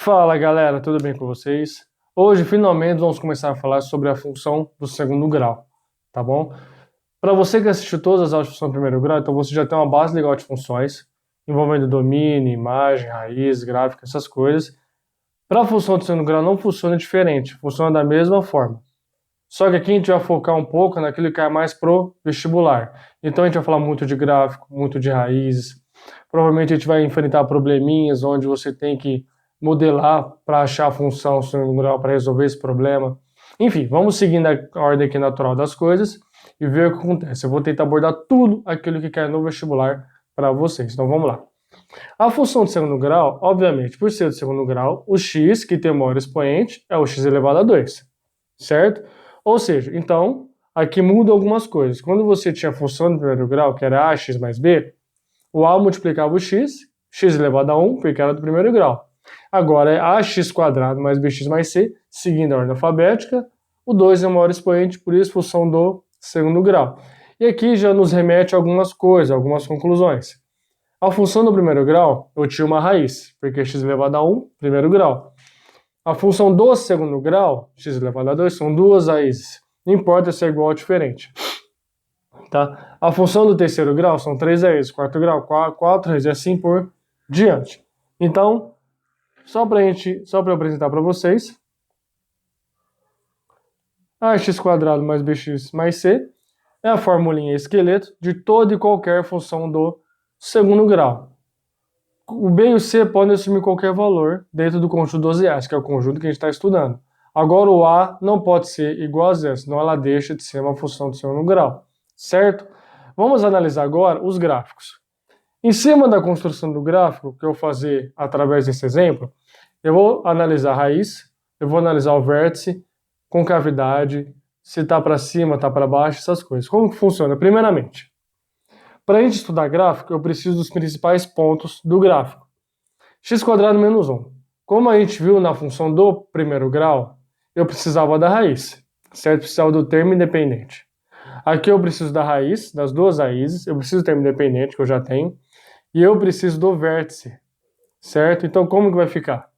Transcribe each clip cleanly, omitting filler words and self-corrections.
Fala galera, tudo bem com vocês? Hoje finalmente vamos começar a falar sobre a função do segundo grau, tá bom? Para você que assistiu todas as aulas de função do primeiro grau, então você já tem uma base legal de funções, envolvendo domínio, imagem, raiz, gráfico, essas coisas. Para a função do segundo grau não funciona diferente, funciona da mesma forma. Só que aqui a gente vai focar um pouco naquilo que é mais pro vestibular. Então a gente vai falar muito de gráfico, muito de raízes. Provavelmente a gente vai enfrentar probleminhas onde você tem que modelar para achar a função segundo grau para resolver esse problema. Enfim, vamos seguindo a ordem aqui natural das coisas e ver o que acontece. Eu vou tentar abordar tudo aquilo que cai no vestibular para vocês. Então vamos lá. A função de segundo grau, obviamente, por ser de segundo grau, o x, que tem o maior expoente, é o x elevado a 2, certo? Ou seja, então, aqui muda algumas coisas. Quando você tinha a função de primeiro grau, que era ax mais b, o a multiplicava o x elevado a 1, porque era do primeiro grau. Agora é ax quadrado mais bx mais c, seguindo a ordem alfabética. O 2 é o maior expoente, por isso função do segundo grau. E aqui já nos remete a algumas coisas, algumas conclusões. A função do primeiro grau, eu tinha uma raiz, porque x elevado a 1, primeiro grau. A função do segundo grau, x elevado a 2, são duas raízes. Não importa se é igual ou diferente. Tá? A função do terceiro grau são 3 raízes, quarto grau, 4 raízes, e assim por diante. Então, só para eu apresentar para vocês, ax quadrado mais bx mais c é a formulinha esqueleto de toda e qualquer função do segundo grau. O b e o c podem assumir qualquer valor dentro do conjunto 12A, que é o conjunto que a gente está estudando. Agora o a não pode ser igual a zero, senão ela deixa de ser uma função do segundo grau, certo? Vamos analisar agora os gráficos. Em cima da construção do gráfico, que eu vou fazer através desse exemplo, eu vou analisar a raiz, eu vou analisar o vértice, concavidade, se está para cima, está para baixo, essas coisas. Como que funciona? Primeiramente, para a gente estudar gráfico, eu preciso dos principais pontos do gráfico. X quadrado menos 1. Como a gente viu na função do primeiro grau, eu precisava da raiz, certo? Precisava do termo independente. Aqui eu preciso da raiz, das duas raízes, eu preciso do termo independente, que eu já tenho, e eu preciso do vértice, certo? Então como que vai ficar?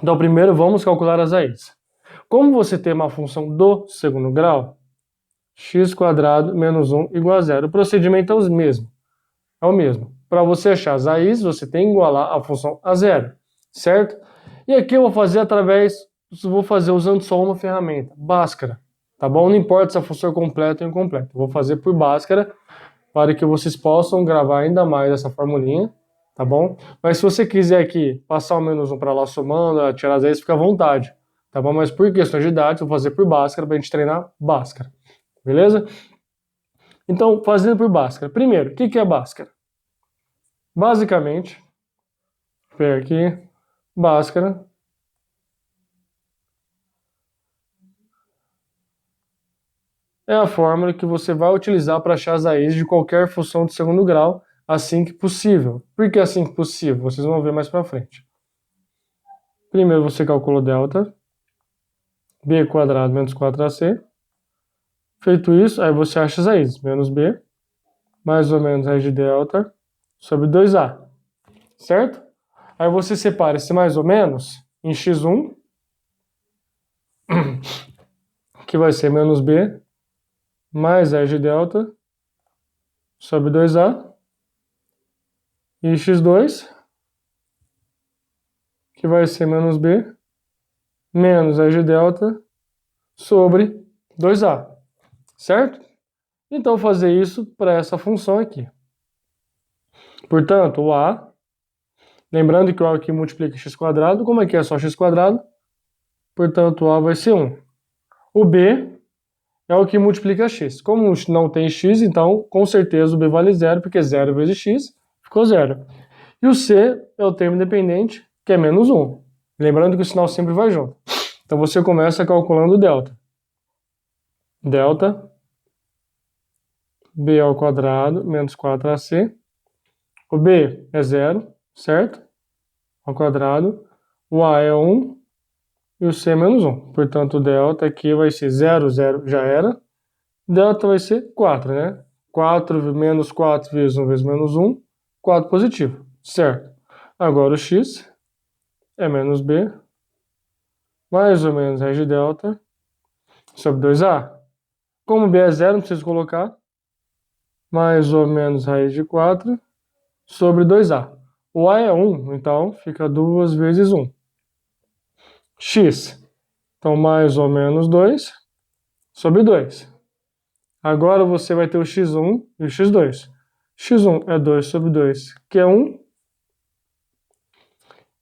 Então primeiro vamos calcular as raízes. Como você tem uma função do segundo grau, x quadrado menos 1 igual a zero. O procedimento é o mesmo. Para você achar as raízes, você tem que igualar a função a zero, certo? E aqui eu vou fazer usando só uma ferramenta, Bhaskara, tá bom? Não importa se a função é completa ou incompleta. Eu vou fazer por Bhaskara para que vocês possam gravar ainda mais essa formulinha, tá bom? Mas se você quiser aqui passar o menos 1 para lá somando, tirar as raízes, fica à vontade, tá bom? Mas por questões de idade, eu vou fazer por Bhaskara para a gente treinar Bhaskara, beleza? Então, fazendo por Bhaskara. Primeiro, o que é Bhaskara? Basicamente, vou pegar aqui, Bhaskara é a fórmula que você vai utilizar para achar as raízes de qualquer função de segundo grau assim que possível. Por que assim que possível? Vocês vão ver mais para frente. Primeiro você calcula o delta, b quadrado menos 4ac. Feito isso, aí você acha as raízes, menos b, mais ou menos raiz de delta, sobre 2a, certo? Aí você separa esse mais ou menos em x1, que vai ser menos b, mais raiz de delta, sobre 2a, e x2, que vai ser menos b, menos raiz de delta, sobre 2a, certo? Então, fazer isso para essa função aqui. Portanto, o a, lembrando que o a aqui multiplica x quadrado, como aqui é só x quadrado, portanto, o a vai ser 1. O b é o que multiplica x. Como não tem x, então, com certeza, o b vale 0, porque 0 vezes x ficou 0. E o c é o termo independente, que é menos 1. Lembrando que o sinal sempre vai junto. Então, você começa calculando o delta. Delta b ao quadrado menos 4ac. O b é 0, certo? Ao quadrado. O a é 1 e o c é menos 1. Portanto, o delta aqui vai ser 0, 0 já era. Delta vai ser 4, né? 4 menos 4 vezes 1 vezes menos 1, 4 positivo, certo? Agora o x é menos B, mais ou menos raiz de delta, sobre 2A. Como B é zero, não preciso colocar. Mais ou menos raiz de 4 sobre 2A. O A é 1, então fica 2 vezes 1. X, então mais ou menos 2 sobre 2. Agora você vai ter o x1 e o x2. x1 é 2 sobre 2, que é 1.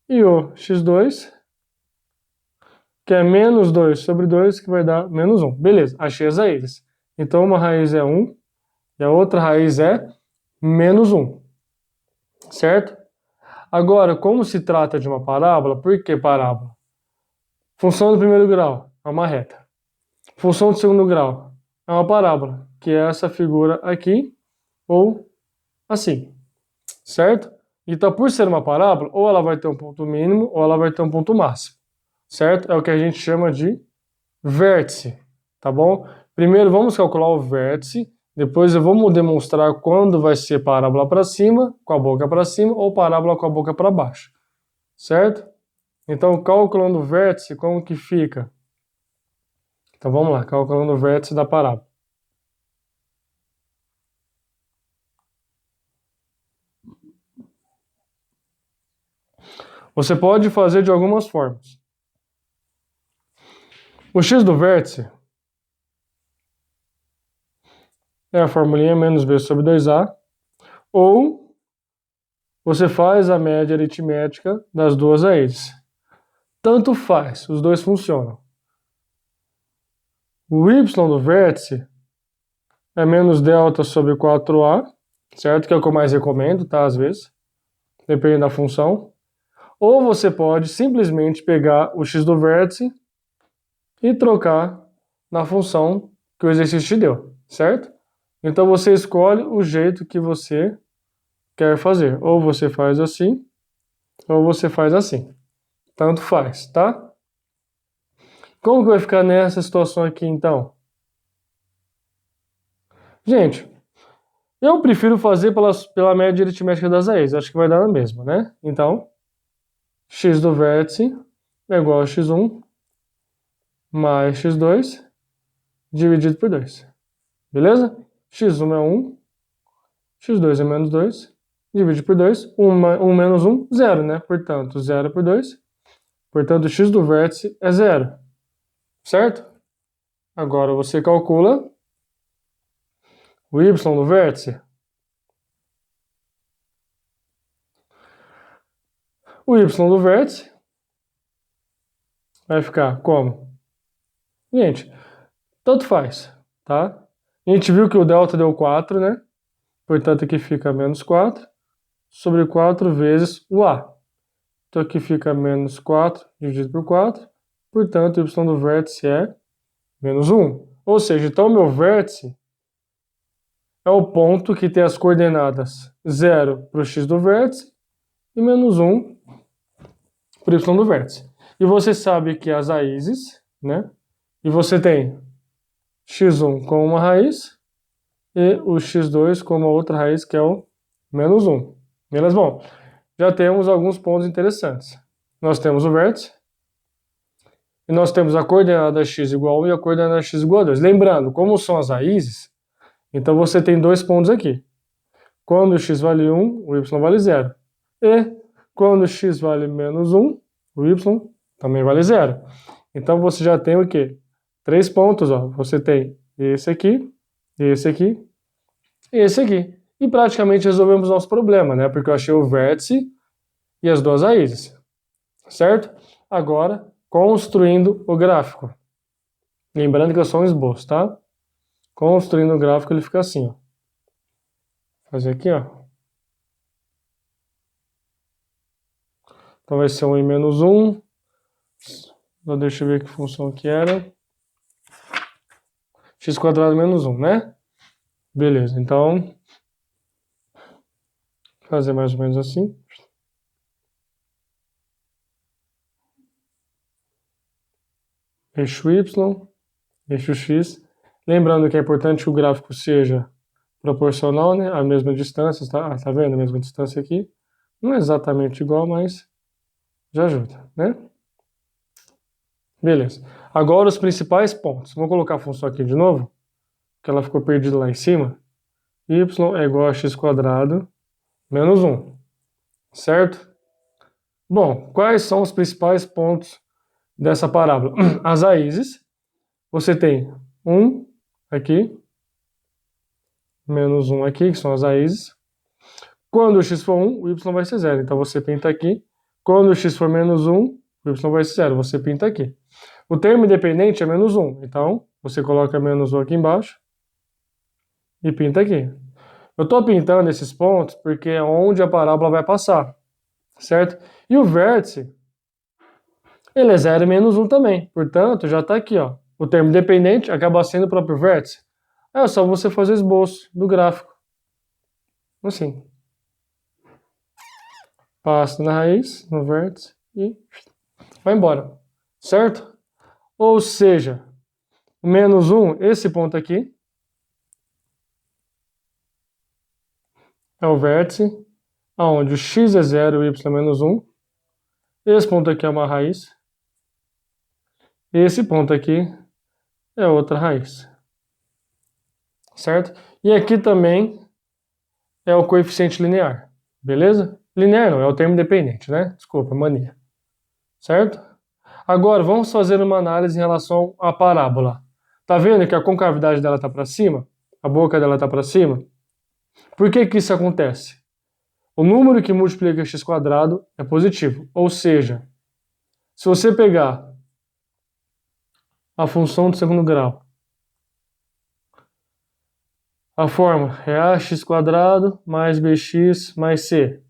E o x2, que é menos 2 sobre 2, que vai dar menos 1. Beleza, achei as raízes. Então uma raiz é 1 e a outra raiz é menos 1. Certo? Agora, como se trata de uma parábola, por que parábola? Função do primeiro grau é uma reta. Função do segundo grau é uma parábola, que é essa figura aqui, ou assim, certo? Então, por ser uma parábola, ou ela vai ter um ponto mínimo, ou ela vai ter um ponto máximo, certo? É o que a gente chama de vértice, tá bom? Primeiro vamos calcular o vértice, depois eu vou demonstrar quando vai ser parábola para cima, com a boca para cima, ou parábola com a boca para baixo, certo? Então, calculando o vértice, como que fica? Então vamos lá, calculando o vértice da parábola. Você pode fazer de algumas formas. O x do vértice é a formulinha menos b sobre 2a, ou você faz a média aritmética das duas raízes. Tanto faz, os dois funcionam. O y do vértice é menos delta sobre 4a, certo? Que é o que eu mais recomendo, tá? Às vezes, depende da função. Ou você pode simplesmente pegar o x do vértice e trocar na função que o exercício te deu, certo? Então você escolhe o jeito que você quer fazer. Ou você faz assim, ou você faz assim. Tanto faz, tá? Como que vai ficar nessa situação aqui, então? Gente, eu prefiro fazer pela média aritmética das raízes. Acho que vai dar na mesma, né? Então, x do vértice é igual a x1 mais x2 dividido por 2. Beleza? x1 é 1, x2 é menos 2, divide por 2, 1 menos 1, 0, né? Portanto, 0 por 2. Portanto, x do vértice é 0. Certo? Agora você calcula o y do vértice. O y do vértice vai ficar como? Gente, tanto faz, tá? A gente viu que o delta deu 4, né? Portanto, aqui fica menos 4 sobre 4 vezes o A. Então, aqui fica menos 4 dividido por 4. Portanto, o y do vértice é menos 1. Ou seja, então, o meu vértice é o ponto que tem as coordenadas 0 para o x do vértice e menos 1 para o y do vértice. E você sabe que as raízes, né? E você tem x1 com uma raiz e o x2 com uma outra raiz, que é o menos 1. Beleza? Bom, já temos alguns pontos interessantes. Nós temos o vértice, e nós temos a coordenada x igual a 1 e a coordenada x igual a 2. Lembrando, como são as raízes, então você tem dois pontos aqui. Quando x vale 1, o y vale 0. E quando x vale menos 1, o y também vale 0. Então você já tem o quê? 3 pontos, ó. Você tem esse aqui, esse aqui e esse aqui. E praticamente resolvemos nosso problema, né? Porque eu achei o vértice e as duas raízes. Certo? Agora, construindo o gráfico. Lembrando que é só um esboço, tá? Construindo o gráfico, ele fica assim, ó. Fazer aqui, ó. Então vai ser 1 em menos 1. Então, deixa eu ver que função que era. X quadrado menos 1, né? Beleza, então... fazer mais ou menos assim. Eixo Y, eixo X. Lembrando que é importante que o gráfico seja proporcional, né? A mesma distância, tá? Tá vendo? A mesma distância aqui. Não é exatamente igual, mas Já ajuda, né? Beleza. Agora os principais pontos. Vou colocar a função aqui de novo, que ela ficou perdida lá em cima. Y é igual a x² menos 1. Certo? Bom, quais são os principais pontos dessa parábola? As raízes. Você tem 1 aqui, menos 1 aqui, que são as raízes. Quando o x for 1, o y vai ser 0. Então você pinta aqui. Quando o x for menos 1, o y vai ser 0. Você pinta aqui. O termo independente é menos 1. Então você coloca menos 1 aqui embaixo e pinta aqui. Eu estou pintando esses pontos porque é onde a parábola vai passar. Certo? E o vértice, ele é 0 e menos 1 também. Portanto, já está aqui, ó. O termo independente acaba sendo o próprio vértice. É só você fazer o esboço do gráfico. Assim. Passa na raiz, no vértice e vai embora. Certo? Ou seja, o menos 1, esse ponto aqui, é o vértice, onde o x é 0 e o y é menos 1. Esse ponto aqui é uma raiz. Esse ponto aqui é outra raiz. Certo? E aqui também é o coeficiente linear. Beleza? Linear não, é o termo independente, né? Desculpa, mania. Certo? Agora, vamos fazer uma análise em relação à parábola. Tá vendo que a concavidade dela está para cima? A boca dela está para cima? Por que que isso acontece? O número que multiplica x² é positivo. Ou seja, se você pegar a função do segundo grau, a forma é ax² mais bx mais c.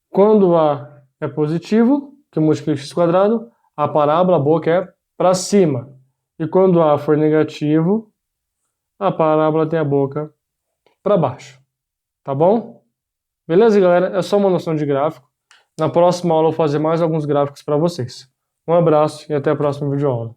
Quando A é positivo, que multiplica x², a parábola, a boca é para cima. E quando A for negativo, a parábola tem a boca para baixo. Tá bom? Beleza, galera? É só uma noção de gráfico. Na próxima aula eu vou fazer mais alguns gráficos para vocês. Um abraço e até a próxima videoaula.